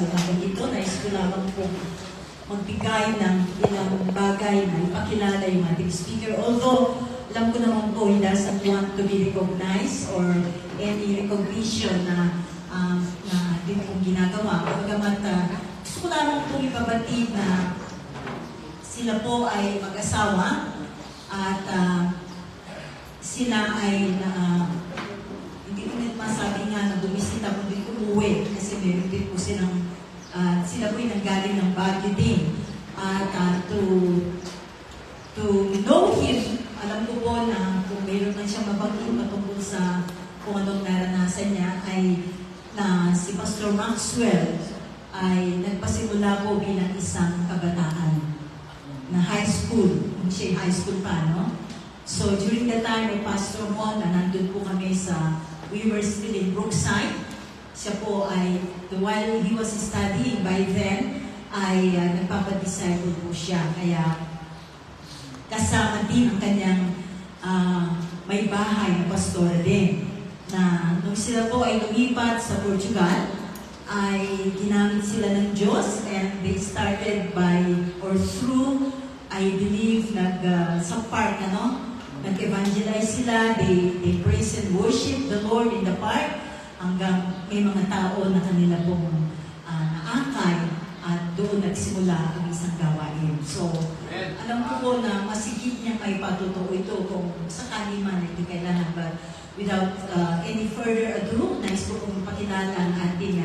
sa umagang ito. Nais ko lamang po magbigay ng ilang bagay na ipakilala yung ating speaker. Although, alam ko naman po, he doesn't want to be recognized or any recognition na din pong ginagawa. Pagkamat, gusto ko lamang pong ipabatid na sila po ay mag-asawa at sila ay hindi ko nito masabi nga na bumisita mo din umuwi kasi meron din po silang sila po ay nanggaling ng Baguio din. At to know him, alam ko po na kung meron man siyang mabanggit patungkol sa kung anong naranasan niya ay na si Pastor Maxwell ay nagpasimula po bilang isang kabataan na high school. Hindi siya high school pa, no? So during the time of Pastor Mon, na nandun po kami we were still in Brookside. Siya po ay, while he was studying by then, ay nagpapadisciple po siya. Kaya kasama din ang kanyang may bahay na pastora din. Na nung sila po ay lumipat sa Portugal, ay ginamit sila ng Diyos and they started by, or through, I believe, sa park, nag-evangelize sila, they praise and worship the Lord in the park, hanggang may mga tao na kanila pong naakay at doon nagsimula ang isang gawain. So, alam ko po na masigit niyang may patutuo ito kung sakali man ito kailangan. But without any further ado, nais ko pong pakilala ang ating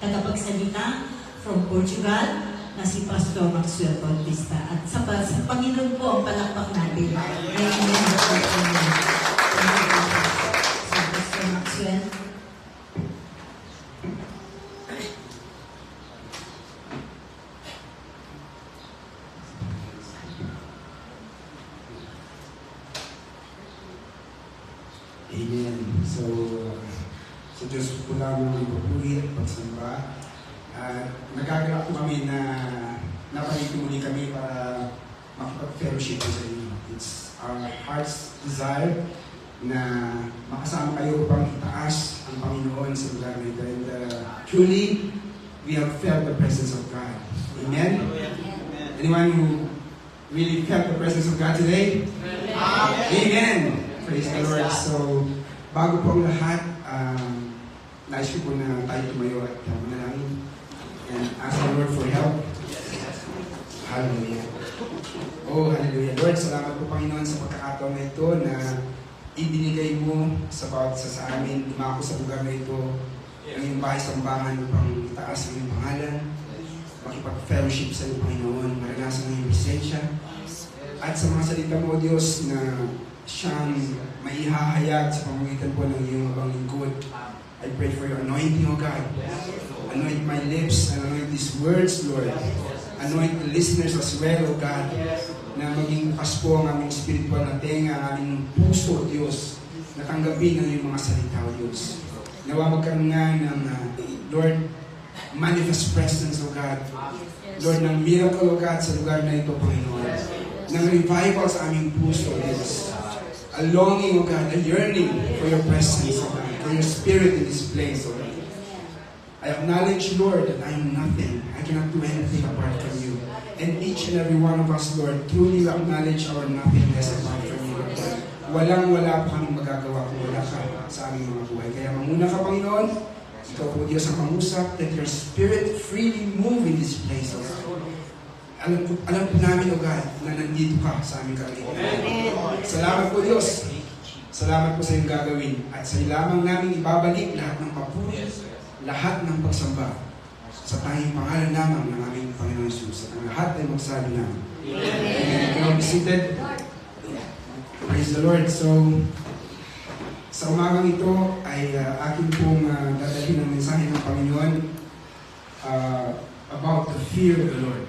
tagapagsalita from Portugal, na si Pastor Maxwell Bautista. At sa Panginoon po ang palakpak natin. Amen. So, Pastor Maxwell. Amen. So Diyos po lamang ipupuri at pagsamba. Nagagawa po kami na napaligmuli kami para makipag-fellowship po sa inyo. It's our heart's desire na makasama kayo upang itaas ang Panginoon sa lugar na ito. And truly, we have felt the presence of God. Amen? Anyone who really felt the presence of God today? Amen! Praise the Lord. So, bago po ang lahat, nais ko po na tayo tumayo at manalangin and ask the Lord for help. Hallelujah. Oh, hallelujah. Lord, salamat po Panginoon sa pagkakataon na ito na ibinigay mo sa bawat isa sa amin. Dumako sa lugar na ito ang iyong bahay-sambahan upang itaas ang iyong pangalan, makipag-fellowship sa iyo Panginoon, maranasan ang iyong presensya. At sa mga salita mo, Diyos, na siyang maihahayag sa pamamagitan po ng iyong mga lingkod. I pray for your anointing, O God. Anoint my lips, and anoint these words, Lord. Anoint the listeners as well, O God. Na maging bukas po ang aming spiritual na tenga, ang aming puso, Diyos. Natanggapin ang iyong mga salita, O Diyos. Nawa magkaroon nga ng, Lord, manifest presence, O God. Lord, ng miracle, O God, sa lugar na ito, Panginoon. Ng revival sa aming puso, Diyos. A longing, O God, a yearning for your presence, O God, for your spirit in this place, O God. I acknowledge, Lord, that I am nothing. I cannot do anything apart from you. And each and every one of us, Lord, truly acknowledge our nothingness apart from you, Lord. Walang-wala pa kaming magagawa kung wala ka sa aming mga buhay. Kaya manguna ka, Panginoon. Ikaw po, Diyos, ang mangusap. Let your spirit freely move in this place, O God. Alam po namin, O God, na nandito ka sa aming kalagayan. Salamat po, Diyos. Salamat po sa iyong gagawin. At sa lamang namin ibabalik lahat ng papuri, lahat ng pagsamba sa tanging pangalan lamang ng aming Panginoon Jesus. At ang lahat ay magsabi namin. Amen. Can you be seated? Praise the Lord. So, sa umagang ito ay akin pong dadalhin ang mensahe ng Panginoon about the fear of the Lord.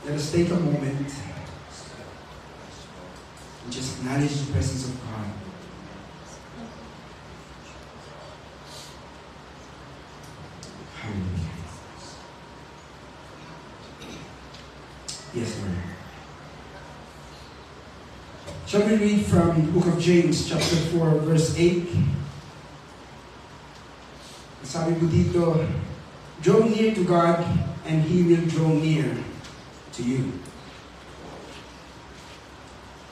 Let us take a moment and just acknowledge the presence of God. Hallelujah. Yes, Lord. Shall we read from the book of James, chapter 4, verse 8? Sabi po dito, draw near to God and He will draw near to you.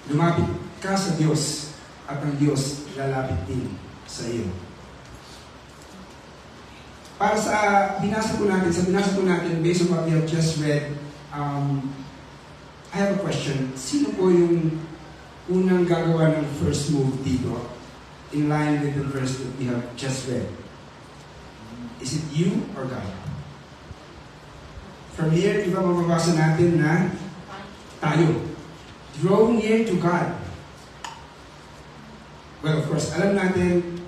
Lumapit ka sa Diyos at ang Diyos lalapit din sa iyo. Para sa binasa po natin, based on what we have just read, I have a question. Sino po yung unang gagawa ng first move dito in line with the verse that we have just read? Is it you or God? From here, di ba mababasa natin na tayo. Draw near to God. Well, of course, alam natin,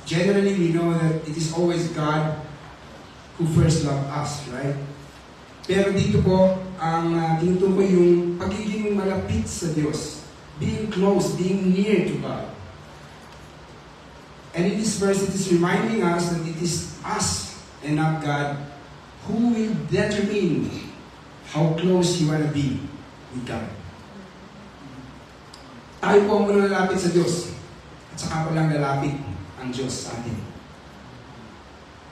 generally we know that it is always God who first loved us, right? Pero dito po, ang tinutukoy yung pagiging malapit sa Diyos. Being close, being near to God. And in this verse, it is reminding us that it is us and not God who will determine how close you want to be with God. Tayo po ang muna lalapit sa Diyos. At saka po lang lalapit ang Diyos sa atin.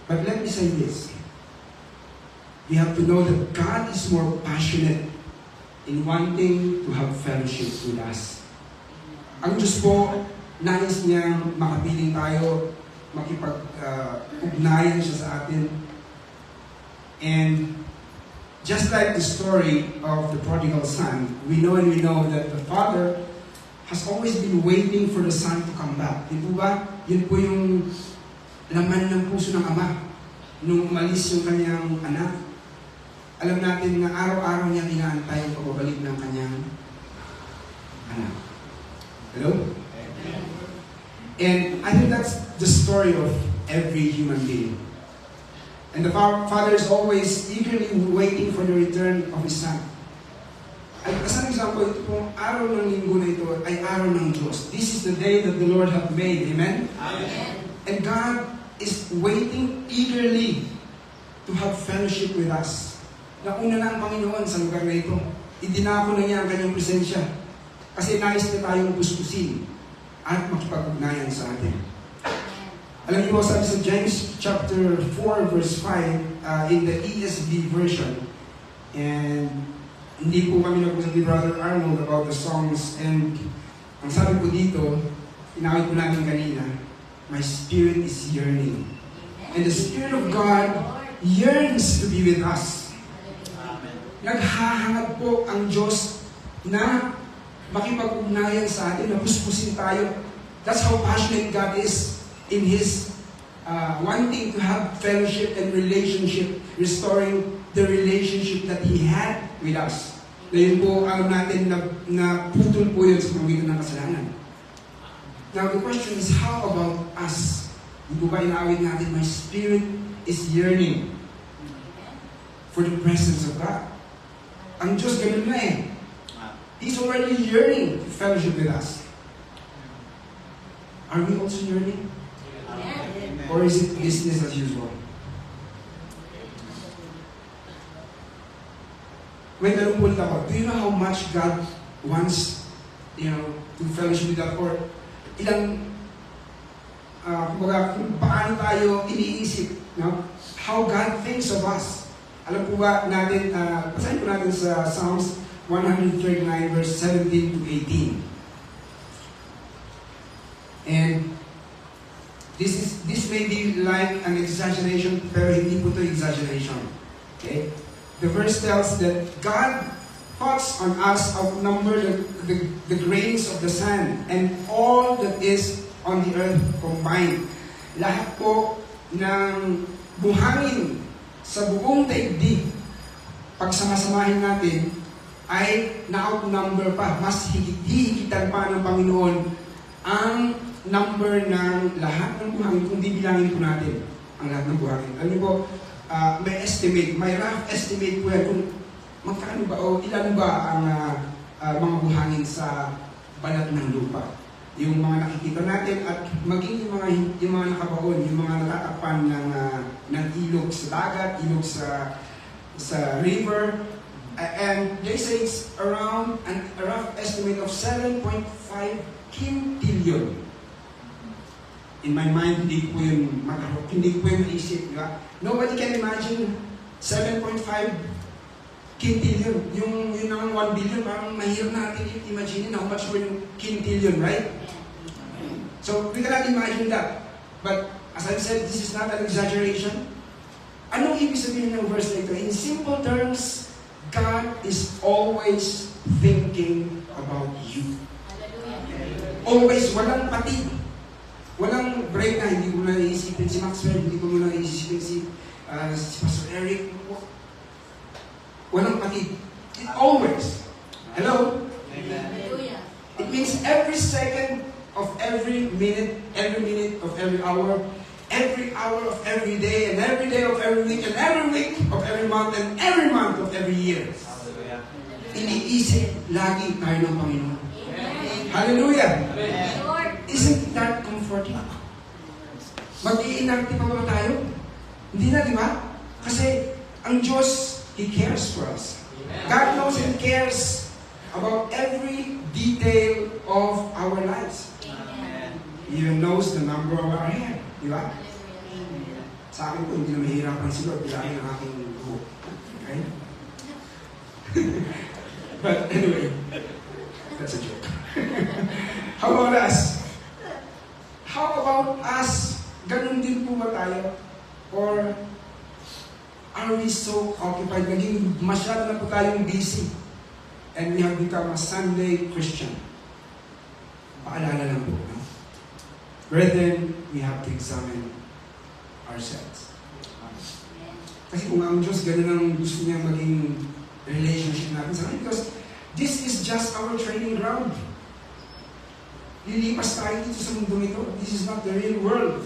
But let me say this. We have to know that God is more passionate in wanting to have fellowship with us. Ang Diyos po, nais niyang makapiling tayo, makipag-ugnayan siya sa atin. And just like the story of the prodigal son, we know that the father has always been waiting for the son to come back. Di po ba? Yun po yung laman ng puso ng ama nung umalis yung kanyang anak. Alam natin na araw-araw niyang inaantay ang pagbabalik ng kanyang anak. Hello? And I think that's the story of every human being. And the father is always eagerly waiting for the return of his son. At as an example, ito pong araw ng linggo na ito ay araw ng Diyos. This is the day that the Lord hath made. Amen? Amen. And God is waiting eagerly to have fellowship with us. Nauna na ang Panginoon sa lugar na ito. Idinako na niya ang kanyang presensya. Kasi nais na tayong puspusin at makipag-ugnayan sa atin. Alam niyo po, sabi sa James chapter 4 verse 5 in the ESV version, and hindi po kami nag-usap ni Brother Arnold about the songs, and ang sabi po dito, inawit po natin kanina, my spirit is yearning. And the Spirit of God yearns to be with us. Naghahangad po ang Diyos na makipag-ugnayan sa atin, na puspusin tayo. That's how passionate God is in His wanting to have fellowship and relationship, restoring the relationship that He had with us. Na yun po, alam natin na putol po yun sa pamagitan ng kasalanan. Now the question is, how about us? Hindi po ba inaawit natin, my spirit is yearning for the presence of God. Ang Diyos ganun na eh. He's already yearning to fellowship with us. Are we also yearning? Amen. Or is it business as usual? May tanong po ako, do you know how much God wants, to fellowship with us? Or ilang, kung paano tayo iniisip, how God thinks of us. Alam po ba natin, basahin po natin sa Psalms 139 verse 17 to 18. And this may be like an exaggeration, pero hindi po ito exaggeration. Okay? The verse tells that God thoughts on us outnumber the grains of the sand and all that is on the earth combined. Lahat po ng buhangin sa buong daigdig, pagsamasamahin natin, ay na-outnumber pa, mas higitan pa ng Panginoon ang number ng lahat ng buhangin, kung di bilangin po natin ang lahat ng buhangin. Alam niyo po, may estimate, may rough estimate po yan kung magkano ba o ilan ba ang mga buhangin sa balat ng lupa. Yung mga nakikita natin at maging yung mga nakabaon, yung mga natatakpan ng ilog sa dagat, ilog sa river. And they say it's around a rough estimate of 7.5 quintillion. In my mind, hindi ko po yun matarok, hindi ko po yun maisip, di ba? Nobody can imagine 7.5 quintillion. Yung naman 1 billion, parang mahirap natin imagine how much more yung quintillion, right? So, we cannot imagine that. But, as I've said, this is not an exaggeration. Anong ibig sabihin ng verse na ito? In simple terms, God is always thinking about you. Always, walang patid. Walang break na, hindi ko na iisipin si Maxwell, hindi ko na iisipin si Pastor Eric. Walang patid. It always. Hello? Hallelujah. It means every second of every minute of every hour of every day, and every day of every week, and every week of every month, and every month of every year. Iniisip lagi tayo ng Panginoon. Hallelujah! Lord. Isn't that comforting? Mag-i-inactive pa ba tayo? Hindi na, di ba? Kasi ang Diyos, He cares for us. God knows and cares about every detail of our lives. He even knows the number of our hair. Di ba? Sa akin po, hindi na mahirapan sila. Bilangin ang aking buhok. Okay? But anyway, that's a joke. How about us? How about us? Ganun din po ba tayo? Or are we so occupied? Naging masyado na po tayong busy. And we have become a Sunday Christian. Paalala lang po. No? Brethren, we have to examine ourselves. Kasi kung ang Diyos ganun ang gusto niya maging relationship natin sa akin, because this is just our training ground. Lilipas tayo dito sa mundong ito. This is not the real world.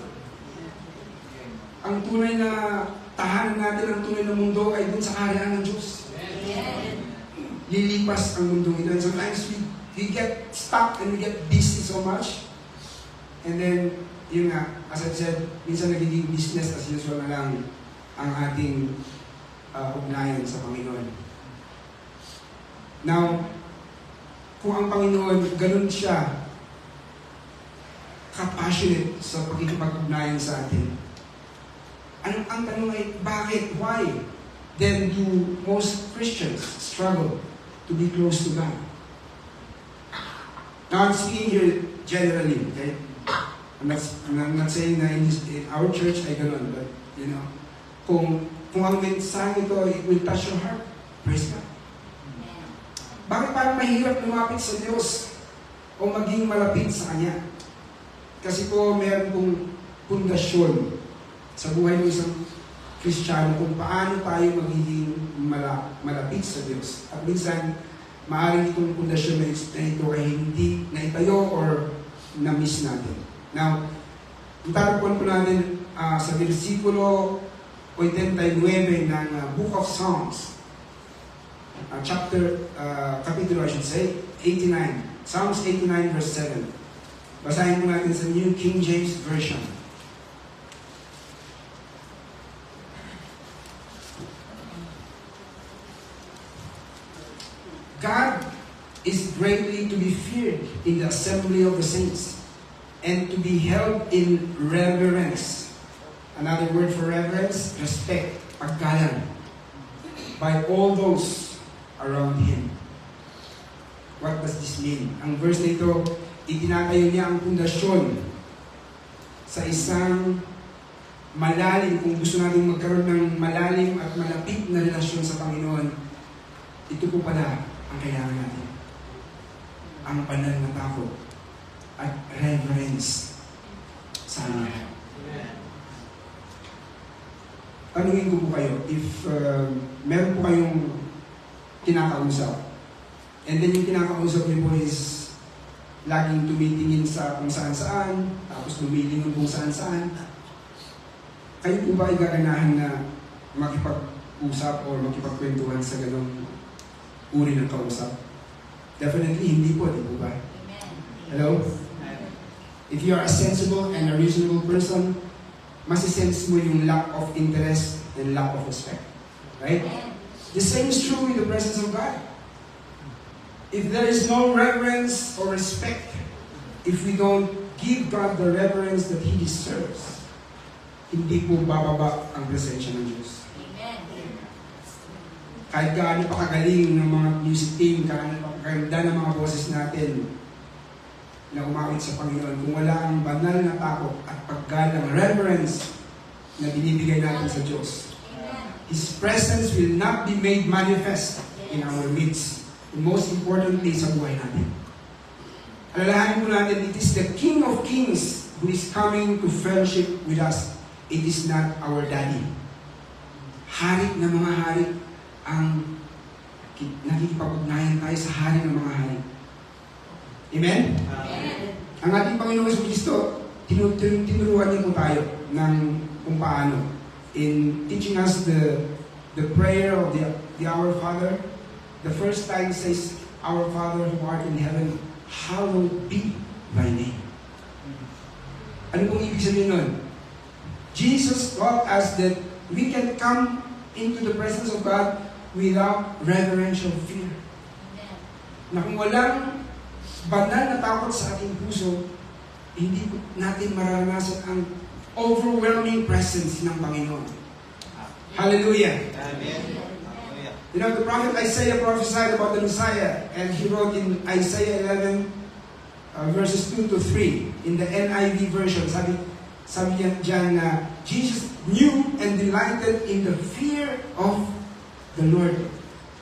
Ang tunay na tahanan natin, ang tunay na mundo ay dun sa kaharian ng Diyos. Lilipas ang mundong ito. And sometimes we get stuck and we get busy so much. And then, yun nga, as I said, minsan nagiging business as usual na lang ang ating ugnayan sa Panginoon. Now, kung ang Panginoon, ganun siya ka-passionate sa pagkikipag-ugnayan sa atin. Ang tanong ay, bakit? Why? Then do most Christians struggle to be close to God? Now, I'm speaking here generally, okay? I'm not saying na in our church ay ganun, but, you know, kung ang mensahe ito, it will touch your heart, praise God. Bakit parang mahirap lumapit sa Diyos o maging malapit sa Kanya? Kasi po, meron pong pundasyon sa buhay ng isang Kristiyano kung paano tayo magiging malapit sa Diyos. At minsan, maaaring itong pundasyon na ito ay hindi naitayo or na-miss natin. Now, itatagpuan po natin sa versikulo 89 ng Book of Psalms, kapitulo I should say, 89. Psalms 89 verse 7. Basahin po natin sa New King James Version. God is greatly to be feared in the assembly of the saints and to be held in reverence. Another word for reverence, respect, paggalang, by all those around Him. What does this mean? Ang verse na ito, itinatayo niya ang pundasyon sa isang malalim, kung gusto natin magkaroon ng malalim at malapit na relasyon sa Panginoon, ito po pala ang kailangan natin. Ang banal na takot at reverence sa Kanya. Tanungin ko po kayo, if meron po kayong kinakausap, and then yung kinakausap niyo po is laging tumitingin sa kung saan-saan, tapos lumilingon kung saan-saan, kayo po ba ay gaganahan na makipag-usap o makipagkwentuhan sa ganong uri ng kausap? Definitely hindi po, di po ba? Hello? If you are a sensible and a reasonable person, masisense mo yung lack of interest and lack of respect. Right? The same is true in the presence of God. If there is no reverence or respect, if we don't give God the reverence that He deserves, hindi po bababa ang presensya ng Diyos. Amen. Kahit gaano pa kagaling ng mga music team, gaano pa kaganda ng mga boses natin na umawit sa Panginoon, kung wala ang banal na takot at paggalang, reverence na binibigay natin sa Diyos, Amen. His presence will not be made manifest in our midst. And most importantly, sa buhay natin. Alalahanin po natin, it is the King of Kings who is coming to fellowship with us. It is not our daddy. Hari ng mga hari ang nakikipag-ugnayan tayo sa hari ng mga hari. Amen? Amen. Ang ating Panginoong Jesucristo, tinuruan niya po tayo ng kung paano in teaching us the prayer of the Our Father. The first time says, Our Father who art in heaven, hallowed be thy name. Ano pong ibig sabihin nun? Jesus taught us that we can come into the presence of God without reverential fear. Amen. Na kung walang banal na takot sa ating puso, hindi natin mararanasan ang overwhelming presence ng Panginoon. Hallelujah! Amen. You know, the prophet Isaiah prophesied about the Messiah, and he wrote in Isaiah 11, verses 2 to 3, in the NIV version, sabi niya dyan na Jesus knew and delighted in the fear of the Lord.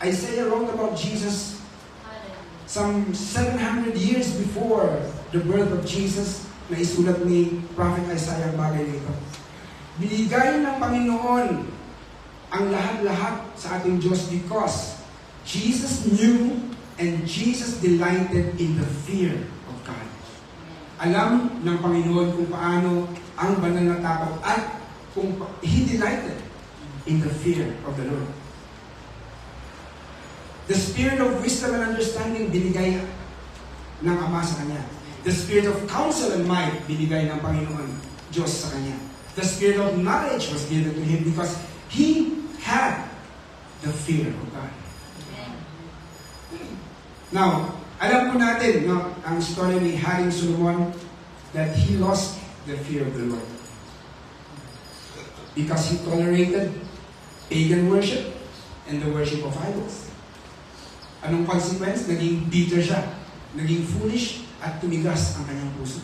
Isaiah wrote about Jesus Hallelujah. some 700 years before the birth of Jesus, na isulat ni Prophet Isaiah ang bagay na ito. Binigay ng Panginoon ang lahat-lahat sa ating Diyos because Jesus knew and Jesus delighted in the fear of God. Alam ng Panginoon kung paano ang banal na takot at kung He delighted in the fear of the Lord. The spirit of wisdom and understanding binigay ng Ama sa Kanya. The spirit of counsel and might binigay ng Panginoon Diyos sa Kanya. The spirit of knowledge was given to Him because He had the fear of God. Amen. Now, alam po natin, no, ang story ni Haring Solomon, that he lost the fear of the Lord. Because he tolerated pagan worship and the worship of idols. Anong consequence? Naging bitter siya. Naging foolish at tumigas ang kanyang puso.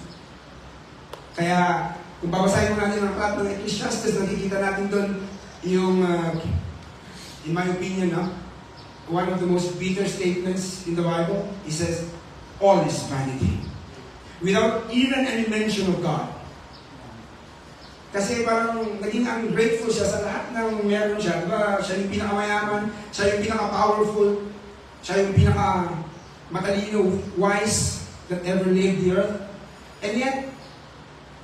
Kaya, kung babasahin mo natin ang aklat ng Ecclesiastes, nakikita natin doon yung, in my opinion, no, one of the most bitter statements in the Bible, it says, all is vanity. Without even any mention of God. Kasi parang naging ungrateful siya sa lahat ng meron siya. Diba? Siya yung pinakamayaman, siya yung pinaka-powerful, siya yung pinaka-matalino, wise that ever lived the earth. And yet,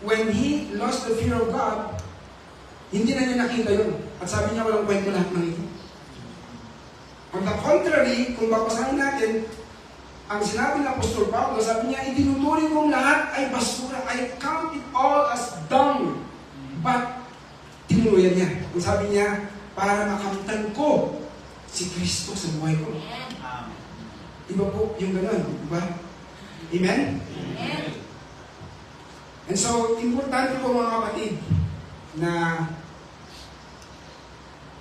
when he lost the fear of God, hindi na niya nakita yun. At sabi niya, walang kwento lahat ng ito. On the contrary, kung babasahin natin, ang sinabi ng Apostol Pablo, sabi niya, itinuturing kong lahat ay basura. I count it all as dung. But, tinuloyan niya. Ang sabi niya, para makamtan ko si Kristo sa buhay ko. Amen. Iba po yung gano'n, diba? Amen? Amen. And so, importante po mga kapatid, na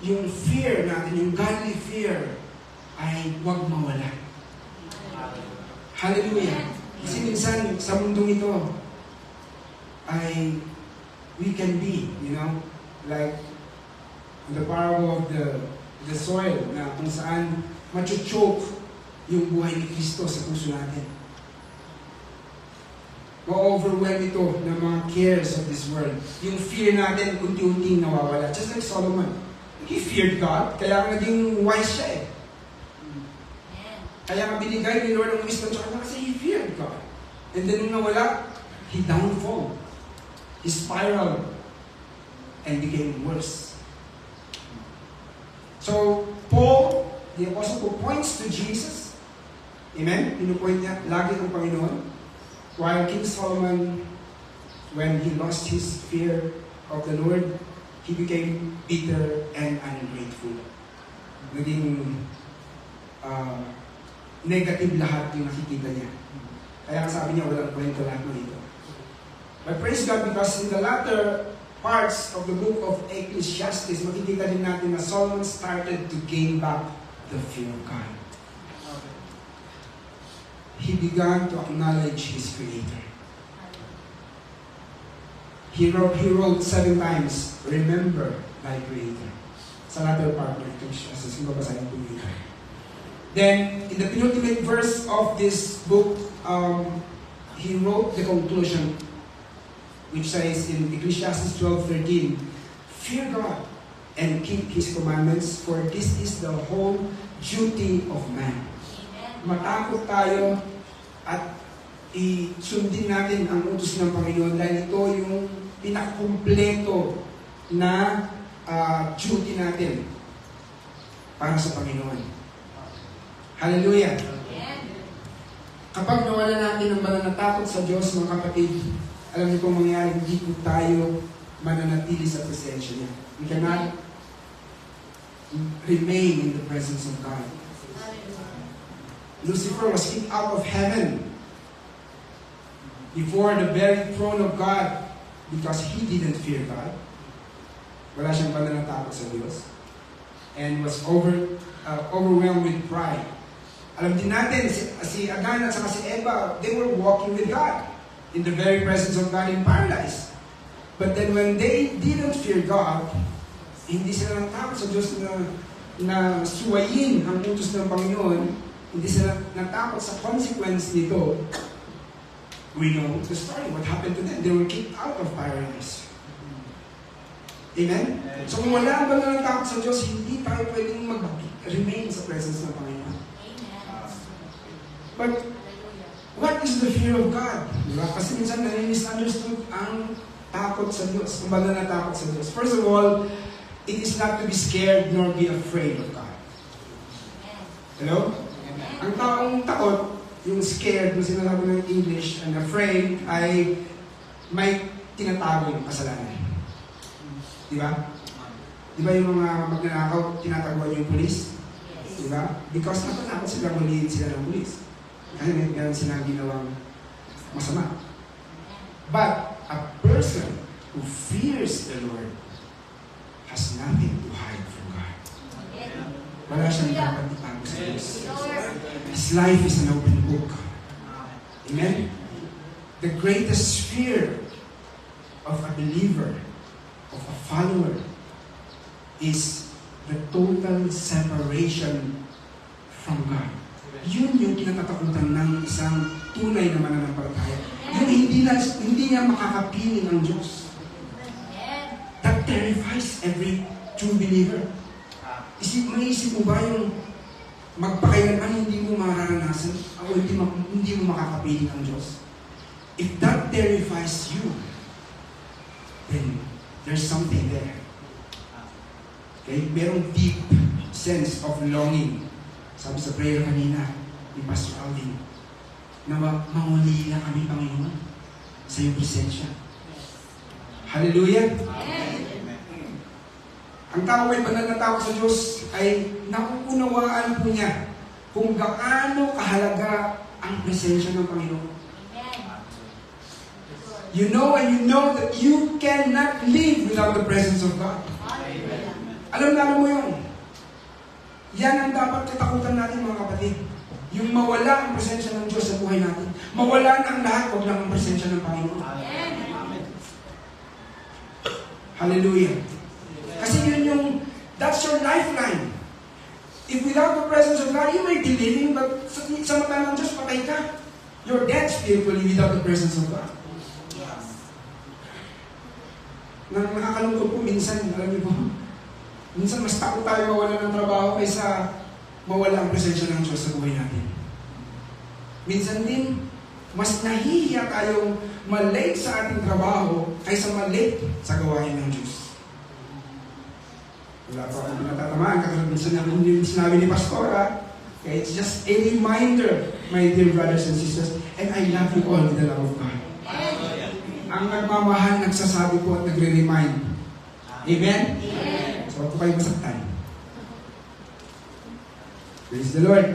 yung fear natin, yung godly fear, ay huwag mawala. Hallelujah. Kasi minsan, sa mundong ito, ay we can be, you know, like the parable of the soil, na kung saan machuchoke yung buhay ni Kristo sa puso natin. Ma-overwhelm ito ng mga cares of this world. Yung fear natin, unti-unting nawawala. Just like Solomon. He feared God, kaya naging wise siya eh. Kaya nga binigay ni Lord ang wisdom sa kanya kasi he feared God. And then nung nawala, he downfall. He spiraled and became worse. So, Paul, the Apostle Paul, points to Jesus. Amen? Pinupoint niya lagi ang Panginoon. While King Solomon, when he lost his fear of the Lord, he became bitter and ungrateful. Naging negative lahat yung nakikita niya. Kaya sabi niya, walang kwento lahat ng ito. But praise God because in the latter parts of the book of Ecclesiastes, makikita din natin na Solomon started to gain back the fear of God. He began to acknowledge his Creator. He wrote 7 times, remember thy Creator. Sa latter part of Ecclesiastes, kung babasahin po dito. Then, in the penultimate verse of this book, he wrote the conclusion, which says in Ecclesiastes 12:13, fear God and keep His commandments, for this is the whole duty of man. Matakot tayo at isundin natin ang utos ng Panginoon dahil ito yung pinakakumpleto na duty natin para sa Panginoon. Hallelujah! Kapag nawala natin ang mananatakot sa Diyos, mga kapatid, alam niyo kung mangyayari, hindi po tayo mananatili sa presensya niya. We cannot remain in the presence of God. Lucifer was kicked out of heaven before the very throne of God because he didn't fear God. Wala siyang pananatakot sa Diyos. And was overwhelmed with pride. Alam din natin, si Adan at saka si Eva, they were walking with God in the very presence of God in paradise. But then when they didn't fear God, hindi sila natakot sa Diyos na suwayin ang utos ng Panginoon, hindi sila natakot sa consequence nito. We know the story, what happened to them. They were kicked out of paradise. Amen? So kung wala ba na natakot sa Diyos, hindi tayo pwedeng mag-remain sa presence ng Panginoon. But what is the fear of God? Diba? Kasi minsan nai-misunderstood ang takot sa Diyos, kung baga natakot sa Diyos. First of all, it is not to be scared nor be afraid of God. Hello? Ang taong takot, yung scared, yung sinasabi ng English, and afraid, ay may tinatago yung kasalanan. Diba? Diba yung mga magnanakaw, tinataguan yung pulis? Diba? Because natatakot sila, maliit sila ng pulis. Kasi may ganun silang ginawang masama. But a person who fears the Lord has nothing to hide from God. Wala siyang dapat itago sa Diyos. His life is an open book. Amen? The greatest fear of a believer, of a follower, is the total separation from God. Yun yung kinatatakutan ng isang tunay na mananampalataya. Yung hindi niya makakapiling ang Diyos. That terrifies every true believer. Maisip mo ba yung magpakailanman hindi mo mararanasan o hindi mo makakapiling ang Diyos? If that terrifies you, then there's something there. Okay? Merong deep sense of longing. Sabi sa prayer kanina ni Pastor Alvin, na mangulila kami, Panginoon, sa iyong presensya. Hallelujah! Ang tao ay mananatakot sa Diyos ay nakukunawaan po niya kung gaano kahalaga ang presensya ng Panginoon. You know and you know that you cannot live without the presence of God. Alam mo yun. Yan ang dapat katakutan natin, mga kapatid. Yung mawala ang presensya ng Diyos sa buhay natin. Mawala na ang lahat, huwag lang ang presensya ng Panginoon. Hallelujah. Kasi yun yung, that's your lifeline. If without the presence of God, you may be living, but sa mata ng Diyos, patay ka. You're dead spiritually without the presence of God. Nakakalungkot po minsan, alam niyo po, minsan mas takot tayo mawala ng trabaho kaysa mawala ang presensya ng Diyos sa buhay natin. Minsan din, mas nahihiya tayong malate sa ating trabaho kaysa malate sa gawain ng Diyos. Wala pa akong natatamaan, katulad minsan na yung sinabi ni Pastora, okay, it's just a reminder, my dear brothers and sisters, and I love you all with the love of God. Ang nagmamahal, nagsasabi po at nagre-remind. Amen? So, huwag po kayo masaktan. Praise the Lord.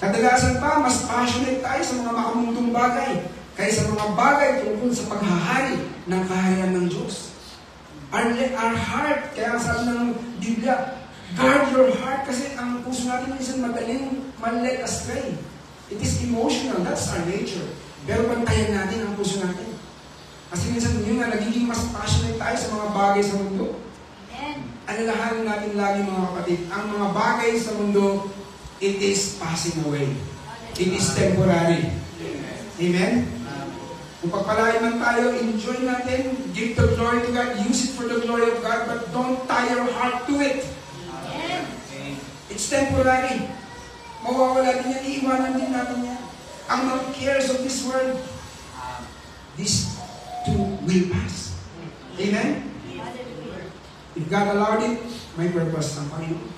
Kadalasan pa, mas passionate tayo sa mga makamundong bagay kaysa mga bagay tungkol sa paghahari ng kaharian ng Diyos. Our heart, kaya sabi ng Biblia, guard your heart kasi ang puso natin minsan madaling man-led astray. It is emotional, that's our nature. Pero bantayan natin ang puso natin. Kasi minsan yun nga, nagiging mas passionate tayo sa mga bagay sa mundo. Amen. Alalahanin natin lagi mga kapatid, ang mga bagay sa mundo, it is passing away. It is temporary. Amen? Kung pagpalain man tayo, enjoy natin, give the glory to God, use it for the glory of God, but don't tie your heart to it. Amen. It's temporary. Mawawala din yan, iiwanan din natin yan. Ang mga cares of this world, this too will pass. Amen? Hallelujah. If God allowed it, may purpose ng Panginoon.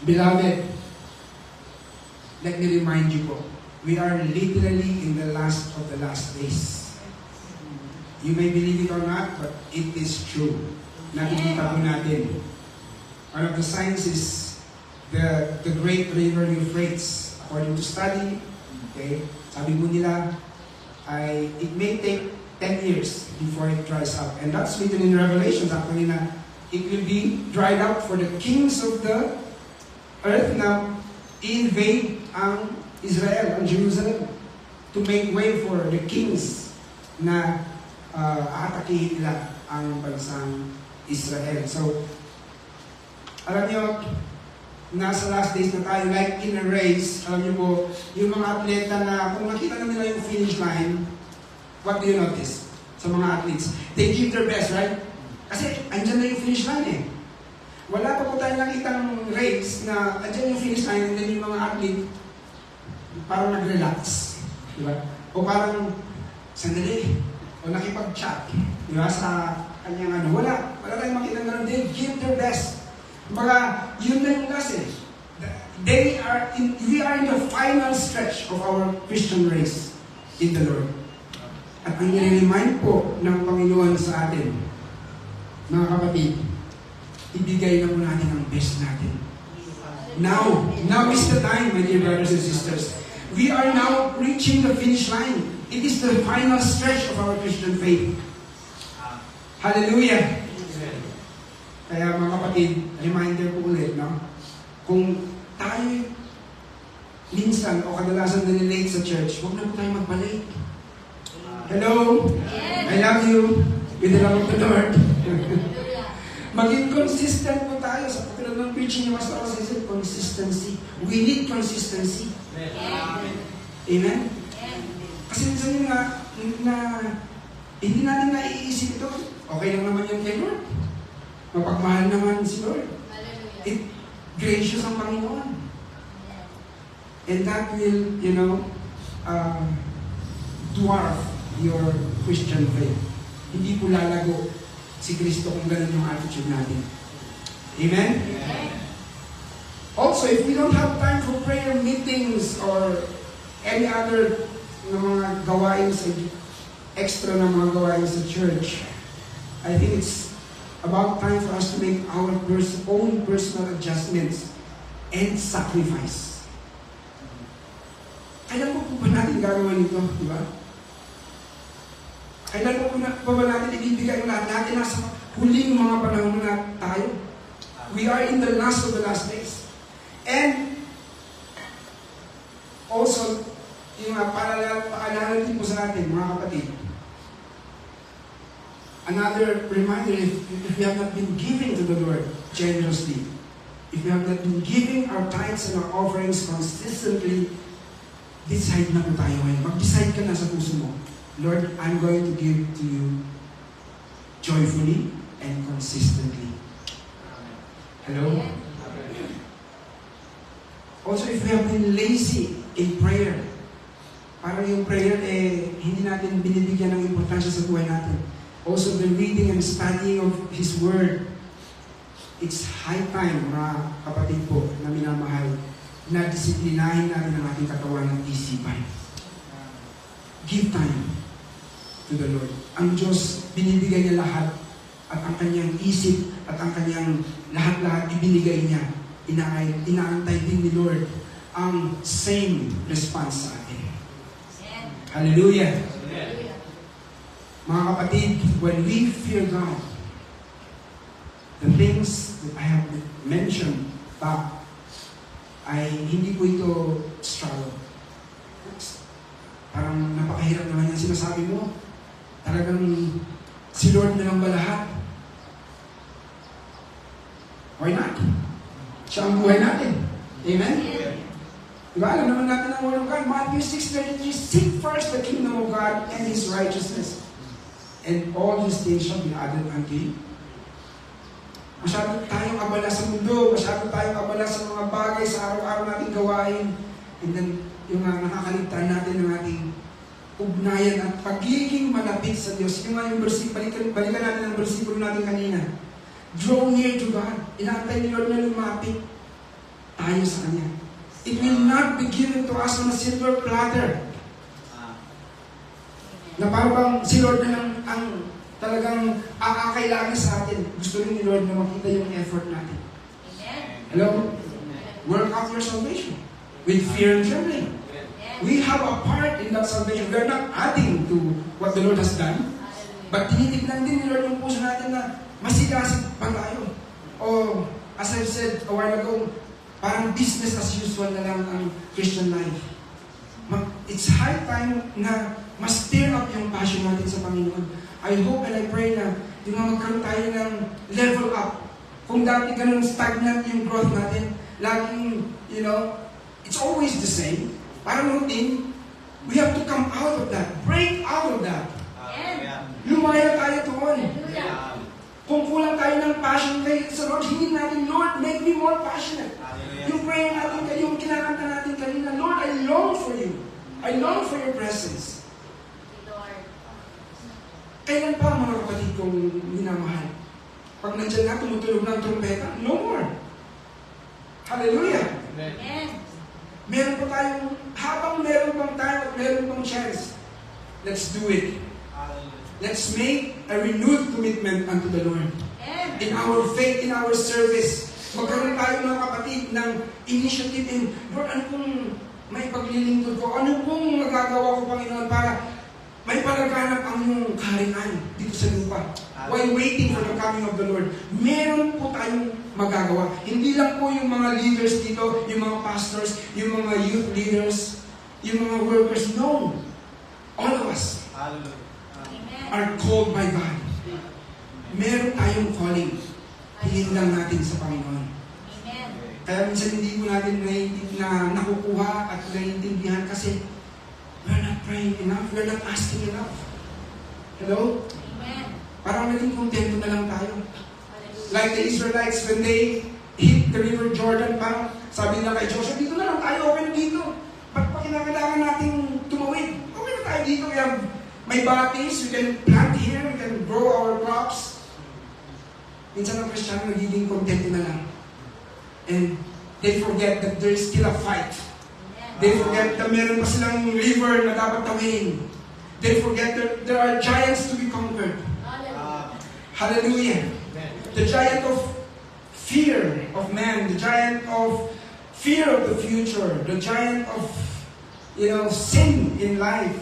Beloved, let me remind you po, we are literally in the last of the last days. You may believe it or not, but it is true. Nakikita po natin. One of the signs is the great river Euphrates. According to study, okay, sabi mo nila, it may take 10 years before it dries up. And that's written in Revelation, actually, na it will be dried up for the kings of the earth na invade ang Israel, ang Jerusalem, to make way for the kings na aatakihin nila ang bansang Israel. So, alam niyo, nasa last days na tayo, like in a race, alam niyo po, yung mga atleta na, kung nakita na nila yung finish line, what do you notice sa mga athletes? They give their best, right? Kasi, andyan na yung finish line eh. Wala pa po tayo nakitang race na andyan yung finish line and then yung mga athlete parang nag-relax. Diba? O parang, sandali, o nakipag-chat. Diba? Sa kanyang ano. Wala tayong makita na they give their best. Kumbaga, yun na yung last eh. We are in the final stretch of our Christian race in the Lord. At ang nire-remind po ng Panginoon sa atin, mga kapatid, ibigay na po natin ang best natin. Now is the time, my dear brothers and sisters. We are now reaching the finish line. It is the final stretch of our Christian faith. Hallelujah! Kaya mga kapatid, reminder po ulit, no? Kung tayo minsan o kadalasan na-late sa church, huwag na po tayo magpa-late. Hello? I love you with the love of the Lord. Hallelujah. Maging consistent po tayo sa pagkaroon ng preaching ni Pastor Jose. Consistency. We need consistency. Amen. Amen? Amen. Kasi minsan yun nga, na hindi natin naiisip ito. Okay lang naman yung kay Lord. Mapagmahal naman si Lord. Hallelujah. Gracious ang Panginoon. Amen. And that will, dwarf your Christian faith. Hindi po lalago si Kristo kung ganun yung attitude natin. Amen? Amen. Also, if we don't have time for prayer meetings or any other na mga gawain sa extra na mga gawain sa church, I think it's about time for us to make our own personal adjustments and sacrifice. Kailan po ba natin gagawin ito? Di ba? Kailan po ba natin ibibigay ang lahat natin? Nasa huling mga panahon na tayo. We are in the last of the last days. And also, yung paalala din po sa atin, mga kapatid, another reminder, if we have not been giving to the Lord generously, if we have not been giving our tithes and our offerings consistently, decide na po tayo ngayon. Mag-decide ka na sa puso mo, Lord, I'm going to give to you joyfully and consistently. Hello? Also, if we have been lazy in prayer, parang yung prayer, hindi natin binibigyan ng importansya sa buhay natin. Also, the reading and studying of His Word, it's high time, mga kapatid po, na minamahal, na disiplinahin natin ang ating katawan ng isipan. Give time to the Lord. Ang Diyos, binibigay niya lahat at ang kanyang isip at ang kanyang lahat-lahat ibinigay niya. Inaantay din ni Lord ang same response sa atin. Hallelujah. Hallelujah. Mga kapatid, when we fear God, the things that I have mentioned back ay hindi po ito struggle. Parang napakahirap naman yung sinasabi mo. Talagang si Lord na lang ba lahat? Why not? Siya ang buhay natin. Amen? Diba? Alam naman natin ang word of God. Matthew 6:33, seek first the kingdom of God and His righteousness, and all these things shall be added unto you. Masyado tayong abala sa mundo, masyado tayong abala sa mga bagay sa araw-araw nating gawain. And then, yung nakakaligtaan natin ng ating ugnayan at pagiging malapit sa Diyos. Yung nga yung balikan natin ang versikulo natin kanina. Draw near to God. Inaantay ni Lord na lumapit tayo sa Kanya. It will not be given to us on a silver platter. Na parang si Lord na lang ang talagang aakailangan sa atin. Gusto rin ni Lord na makita yung effort natin. Amen. Hello? Work out your salvation with fear and trembling. We have a part in that salvation. We are not adding to what the Lord has done. But tinitignan din ni Lord yung puso natin na masigasig pa tayo. O, as I've said a while ago, parang business as usual na lang ang Christian life. It's high time na mas stir up yung passion natin sa Panginoon. I hope and I pray na yung magkaroon tayo ng level up. Kung dati ganun stagnant yung growth natin, laging, it's always the same. Parang routine, we have to come out of that. Break out of that. Lumaya tayo doon. Hallelujah. Kung kulang tayo ng passion kay sa Lord, hingin natin, Lord, make me more passionate. Yung prayer natin kayo, yung kinakanta natin kanina, Lord, I long for you. I long for your presence. Lord. Kailan pa mga kapatid kong minamahal? Pag nandyan na, tumutulog ng trumpeta, no more. Hallelujah. Amen. Meron pa tayong, habang meron pang time at meron pang chance, let's do it. Let's make a renewed commitment unto the Lord. Amen. In our faith, in our service, magkaroon tayo mga kapatid ng initiative in, Lord, ano pong may paglilingkod ko? Ano pong magagawa ko, Panginoon, para may palaganap ang iyong kaharian dito sa lupa? While waiting for the coming of the Lord, meron po tayong magagawa. Hindi lang po yung mga leaders dito, yung mga pastors, yung mga youth leaders, yung mga workers. No. All of us are called by God. Meron tayong calling. Hilin lang natin sa Panginoon. Amen. Kaya minsan hindi mo natin na nakukuha at naiintindihan kasi we're not praying enough, we're not asking enough. Hello? Amen. Parang naging kontento na lang tayo. Hallelujah. Like the Israelites, when they hit the river Jordan, parang sabi nila kay Joshua, dito na lang tayo, okay na dito. Ba't pa kinakailangan nating tumawid? Okay na tayo dito, may bodies, we can plant here, we can grow our crops. Minsan ang Kristiyano nagiging kontento na lang. And they forget that there is still a fight. They forget na meron pa silang river na dapat tawin. They forget that there are giants to be conquered. Hallelujah. Hallelujah. The giant of fear of man, the giant of fear of the future, the giant of, sin in life,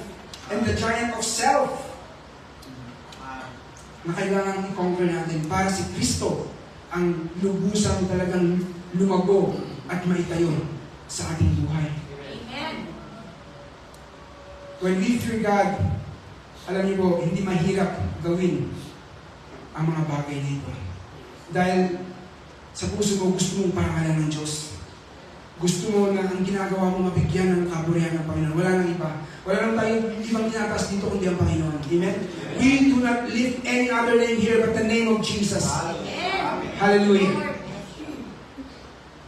and the giant of self na kailangan i-conquer natin para si Kristo ang lubusang talagang lumago at maitayo sa ating buhay. Amen. When we fear God, alam niyo po, hindi mahirap gawin ang mga bagay na ito. Dahil sa puso mo, gusto mong parangalan ng Diyos. Gusto mo na ang ginagawa mo mabigyan ng kaburihan ng Panginoon. Wala nang iba. Wala nang tayong ibang tinataas dito kundi ang Panginoon. Amen? We do not lift any other name here but the name of Jesus. Amen. Hallelujah. Lord.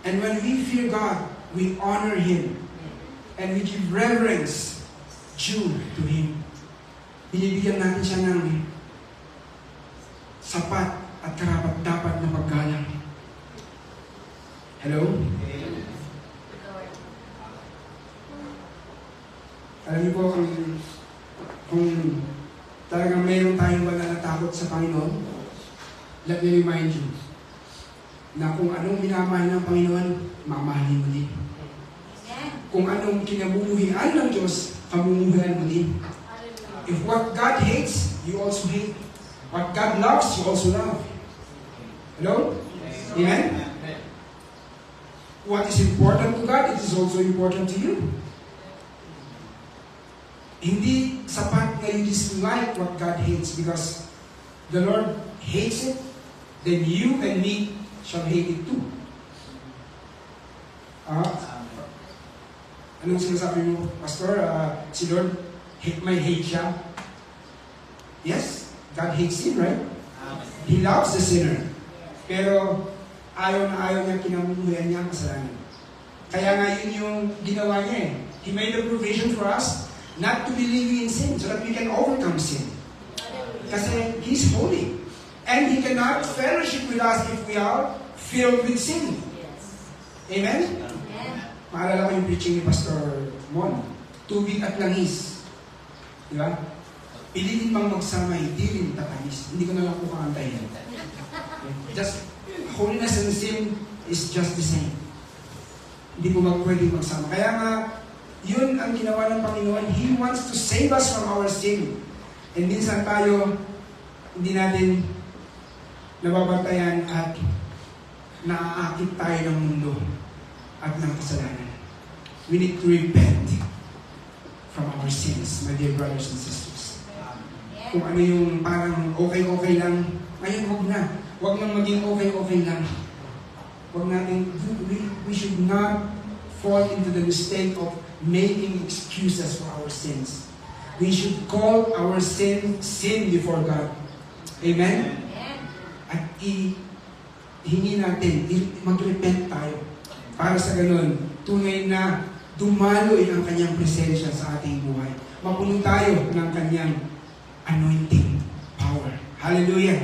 And when we fear God, we honor Him. And we give reverence due to Him. Binibigyan natin siya ng sapat at karapat-dapat na paggalang. Hello? Lord. Alam niyo po, kung talagang mayroon tayong wala na takot sa Panginoon, let me remind you na kung anong minamahal ng Panginoon, mamahalin mo din. Amen. Kung anong kinabubuhian ng Diyos, kamumuhian mo din. Hallelujah. If what God hates, you also hate. What God loves, you also love. Hello? Amen? What is important to God, it is also important to you. Hindi sapat na you dislike what God hates because the Lord hates it, then you and me shall hate it too. Anong sinasabi mo, Pastor? Si Lord may hate siya? Yes, God hates sin, right? He loves the sinner. Pero ayaw na ayaw niya kinamumuhian niya ang kasalanan. Kaya nga yun yung ginawa niya eh. He made a provision for us not to be living in sin so that we can overcome sin. Kasi He's holy. And He cannot fellowship with us if we are filled with sin. Amen? Maalala ko yung preaching ni Pastor Mon. Tubig at langis. Di ba? Pilitin mang magsamay, di rin tatamis. Hindi ko na lang po kakantayin. Just, holiness and sin is just the same. Hindi po pwedeng magsama. Kaya nga, yun ang ginawa ng Panginoon. He wants to save us from our sin. And minsan tayo, hindi natin nababantayan at naaakit tayo ng mundo at ng kasalanan. We need to repent from our sins, my dear brothers and sisters. Kung ano yung parang okay-okay lang, ngayon huwag na. Huwag nang maging okay-okay lang. Huwag natin, we should not fall into the mistake of making excuses for our sins. We should call our sin before God. Amen? At hingi natin, mag-repent tayo. Para sa ganun, tunay na dumaloy ang kanyang presensya sa ating buhay. Mapuno tayo ng kanyang anointing power. Hallelujah!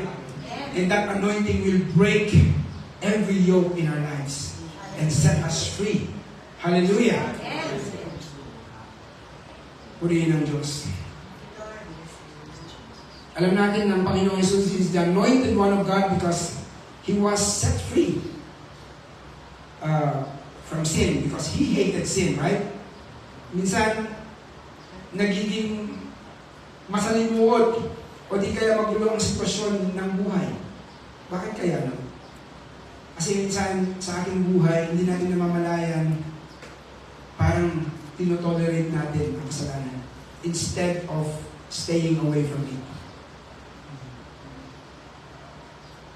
And that anointing will break every yoke in our lives and set us free. Hallelujah! Purihin ang Diyos. Alam natin ng Panginoong Jesus is the anointed one of God because He was set free from sin because He hated sin, right? Minsan, nagiging masalimuot o di kaya magulo ang sitwasyon ng buhay. Bakit kaya no? Kasi minsan sa ating buhay, hindi natin namamalayan, parang tinotolerate natin ang kasalanan instead of staying away from it.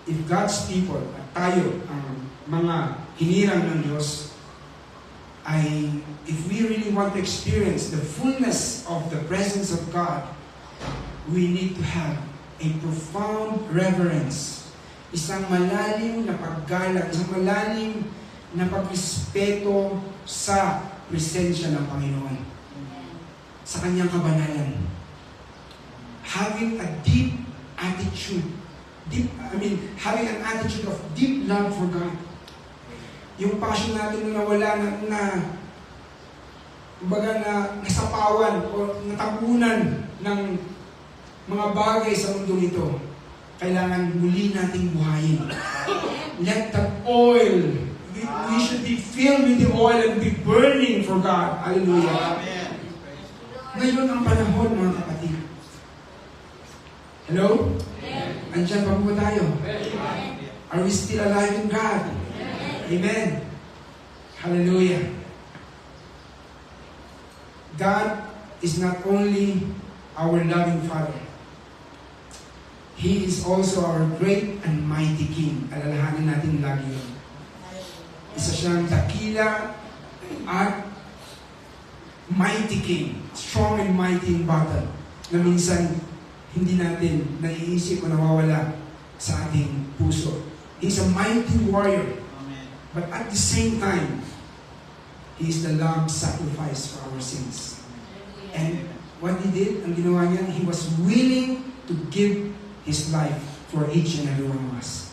If God's people, at tayo, ang mga hinirang ng Diyos, if we really want to experience the fullness of the presence of God, we need to have a profound reverence, isang malalim na paggalang, isang malalim na pagrespeto sa presensya ng Panginoon, sa kanyang kabanalan. Having a deep attitude, having an attitude of deep love for God. Yung passion natin na nawala nasapawan o natapunan ng mga bagay sa mundong ito, kailangan muli nating buhayin. Let that oil, we should be filled with the oil and be burning for God. Hallelujah. Ngayon ang panahon, mga kapatid. Hello? Andiyan pa po tayo? Are we still alive in God? Amen. Hallelujah. God is not only our loving Father. He is also our great and mighty King. Alalahanin natin lagi yun. Isa siyang dakila at mighty King. Strong and mighty in battle. Na minsan, hindi natin naiisip o nawawala sa ating puso. He's a mighty warrior. But at the same time, He is the lamb sacrifice for our sins. And what He did, ang ginawa niya, He was willing to give His life for each and every one of us.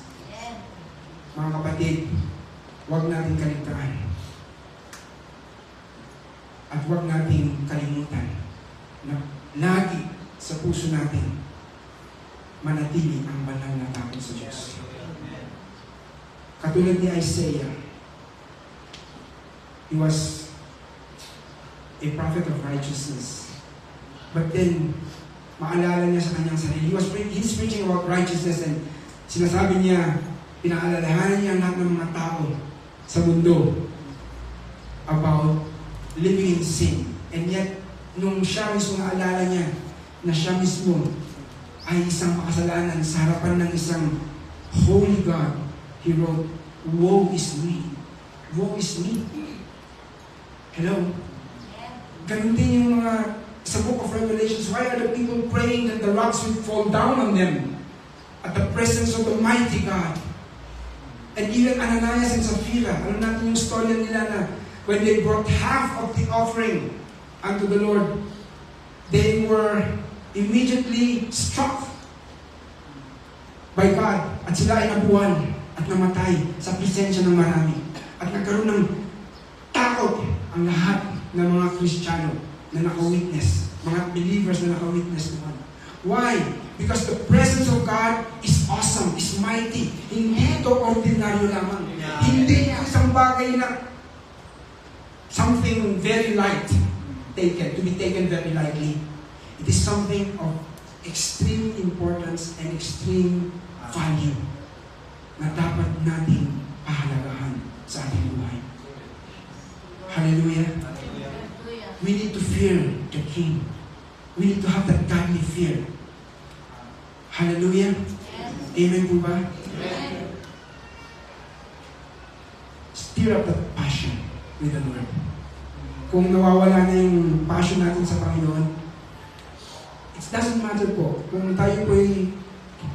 Mga kapatid, huwag natin kaligtaan. At huwag natin kalimutan na lagi sa puso natin manatili ang banal na takot sa Diyos. Katulad ni Isaiah, he was a prophet of righteousness. But then, maalala niya sa kanyang sarili. He's preaching about righteousness and sinasabi niya, pinaalalahanan niya ang lahat ng mga tao sa mundo about living in sin. And yet, nung siya mismo naalala niya na siya mismo ay isang makasalanan sa harapan ng isang holy God, he wrote, "Woe is me. Woe is me." Hello? Ganun din yung mga sa book of Revelations. Why are the people praying that the rocks will fall down on them at the presence of the mighty God? And even Ananias and Sapphira, alam natin yung story nila na when they brought half of the offering unto the Lord, they were immediately struck by God at sila ay nabuwan at namatay sa presensya ng marami. At nagkaroon ng takot ang lahat ng mga Kristiyano na naka-witness, mga believers na naka-witness naman. Why? Because the presence of God is awesome, is mighty. Hindi ito ordinaryo lamang. Hindi isang bagay na something very light to be taken very lightly. It is something of extreme importance and extreme value na dapat nating pahalagahan sa ating buhay. Hallelujah. We need to fear the King. We need to have that godly fear. Hallelujah. Amen po ba? Stir up that passion with the Lord. Kung nawawala na yung passion natin sa Panginoon, it doesn't matter po. Kung tayo po ay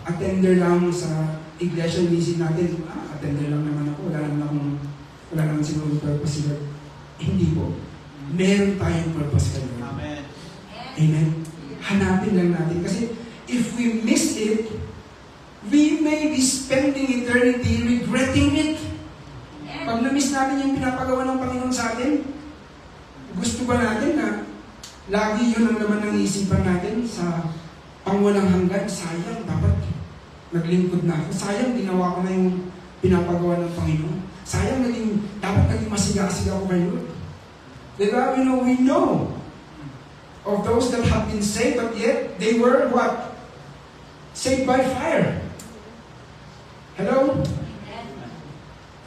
attender lang sa iglesia, inisip natin, attender lang naman ako, wala naman siguro purpose sila. Hindi po. Meron tayong purpose kayo. Amen. Amen. Hanapin lang natin. Kasi if we miss it, we may be spending eternity regretting it. Pag na-miss natin yung pinapagawa ng Panginoon sa atin, gusto ba natin na lagi yun ang laman ng isipan natin sa pangwalang hanggan? Sayang, dapat naglingkod na ako. Sayang, ginawa ko na yung pinapagawa ng Panginoon. Sayang, dapat naging masiga-siga ako kay Lord. Diba? We know of those that have been saved, but yet they were what? Saved by fire. Hello?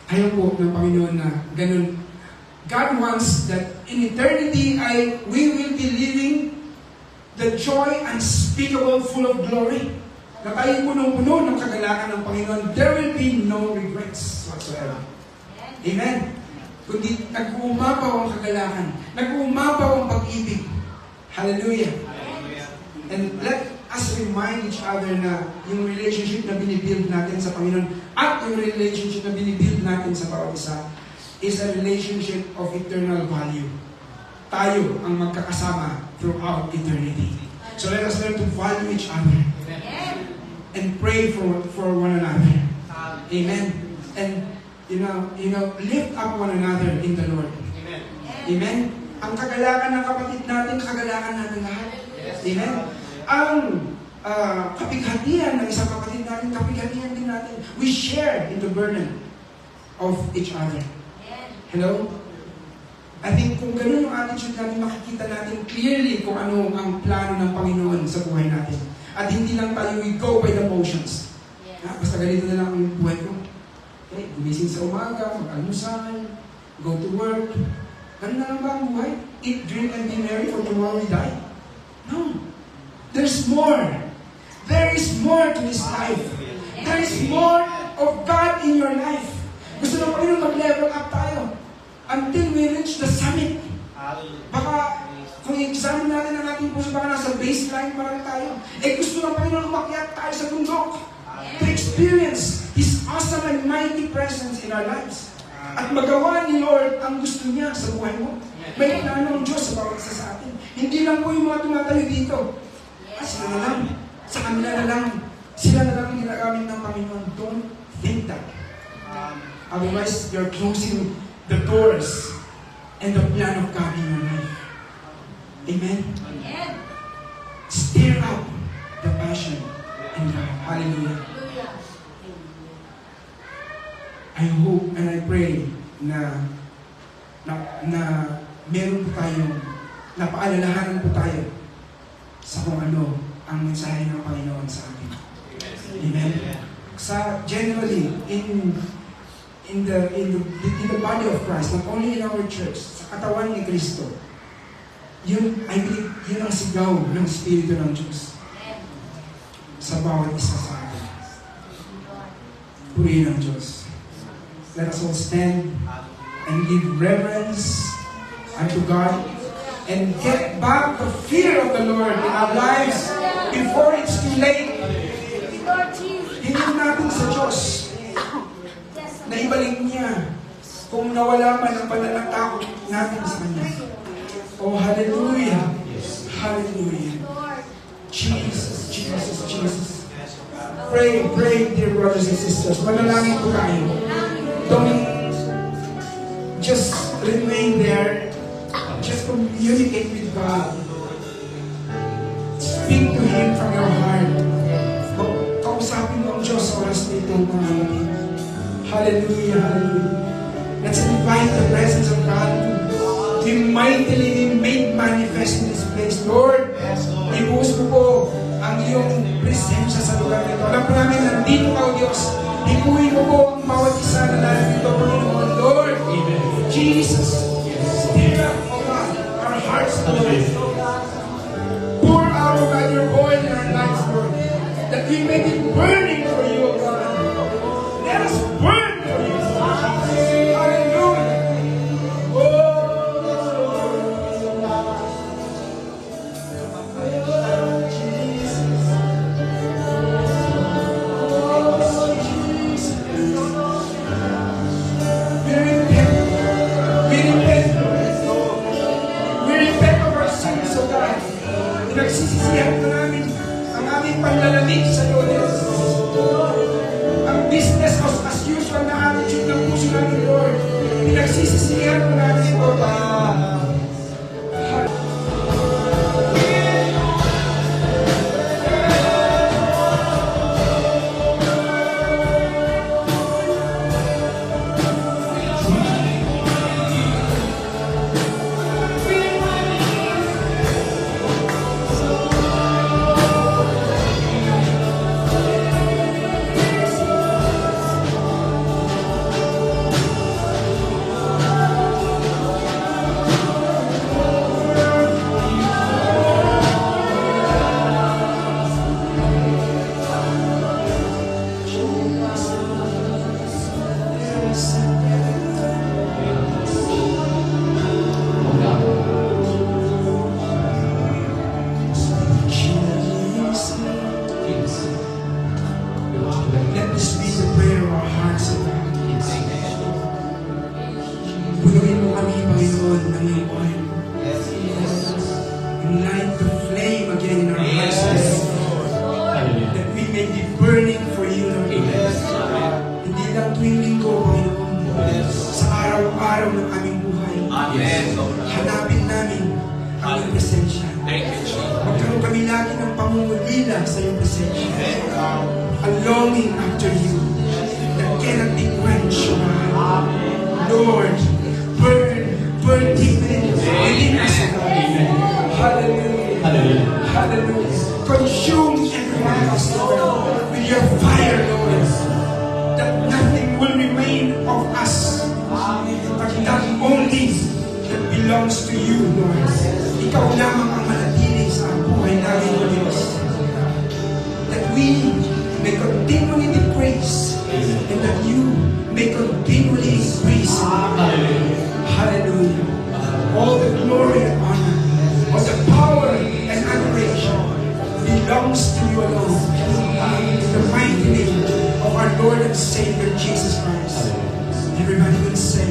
Ayaw po ng Panginoon na ganun. God wants that in eternity we will be living the joy unspeakable, full of glory. Na tayo punong-puno ng kagalakan ng Panginoon. There will be no regrets whatsoever. Amen. Kundi nag-uumapaw ang kagalakan, nag-uumapaw ang pag-ibig. Hallelujah. And let us remind each other na yung relationship na binibuild natin sa Panginoon at yung relationship na binibuild natin sa bawat isa is a relationship of eternal value. Tayo ang magkakasama throughout eternity. So let us learn to value each other and pray for one another. Amen. And lift up one another in the Lord. Amen. Ang kagalakan ng kapatid natin, kagalakan natin lahat. Amen. Ang kapighatian ng isang kapatid natin, kapighatian din natin. We share in the burden of each other. Hello? I think kung ganun yung attitude natin, makikita natin clearly kung ano ang plano ng Panginoon sa buhay natin. At hindi lang tayo we go by the motions. Basta ganito na lang ang buhay ko. Okay, gumising sa umaga, mag-almusal, go to work. Ganun na lang ba ang buhay? Eat, drink, and be merry for tomorrow we die? No. There's more. There is more to this life. There is more of God in your life. Gusto ng Panginoon mag-level up tayo until we reach the summit. Baka, kung i-examine natin ang ating puso, baka nasa baseline pa lang tayo. Gusto ng Panginoon umakyat tayo sa bundok to experience His awesome and mighty presence in our lives. At magawa ni Lord ang gusto niya sa buhay mo. May plano ng Diyos sa bawat isa sa atin. Hindi lang po yung mga tumatayo dito. Sila na lang. Sa kanila na lang. Sila na lang ginagamit ng Panginoon. Don't think that. Otherwise, you're closing the doors and the plan of God in your life. Amen? Stir up the passion in God. Hallelujah. I hope and I pray na meron po tayong, napaalalahanan po tayo sa kung ano ang mensahe ng Panginoon sa atin. Amen. Sa generally in the body of Christ, not only in our church, sa katawan ni Kristo, yun, I believe, yun ang sigaw ng Espiritu ng Diyos sa bawat isa sa atin. Purihin ang Diyos. Let us all stand and give reverence unto God and get back the fear of the Lord in our lives before it's too late. Hingin natin sa Diyos na ibalik niya kung nawala man ang pananatakot natin sa Kanya. Oh, hallelujah! Hallelujah! Jesus, Jesus, Jesus. Pray, pray, dear brothers and sisters. Manalangin po tayo. Don't just remain there. Just communicate with God. Speak to Him from your heart. Kausapin mo ang Diyos sa oras nito, mga kapatid. Hallelujah, hallelujah. Let's invite the presence of God to be mightily made manifest in this place. Lord, ibuhos mo po ang iyong presensya sa lugar nito. Alam po namin, nandito ka, O Diyos. Hipuin mo po ang bawat isa na narito, Panginoon. Lord, Jesus, stir up, O God, our hearts, Lord. Pour out, O God, your oil in our lives, Lord, that we may be burning for you, O God. Let us burn for you. Hallelujah. Nagsisisihan na namin ang aming panlalamig sa iyo, Diyos. Ang business as usual na attitude ng puso namin, Lord. Pinagsisisihan mo namin ito, Panginoon. Let this be the prayer of our hearts, O God. Punuin mo kami, Panginoon, ng iyong oil. Ignite the flame again in our hearts, Lord. That we may be burning for you, Lord. Hindi lang tuwing linggo, Panginoon. Sa araw-araw ng aming buhay. Hanapin namin ang iyong presensya. Magkaroon kami lagi ng pangungulila sa iyong presensya. A longing after you that cannot be quenched. Lord, burn deep within us. Hallelujah. Hallelujah. Consume every one of us, Lord, with your fire, Lord, that nothing will remain of us, but that only that belongs to you, Lord. Ikaw lamang ang manatili sa buhay namin, O Diyos. That we may continually decrease and that you may continually increase. Hallelujah. All the glory and honor, all the power and adoration belongs to you alone. In the mighty name of our Lord and Savior Jesus Christ. Everybody will say,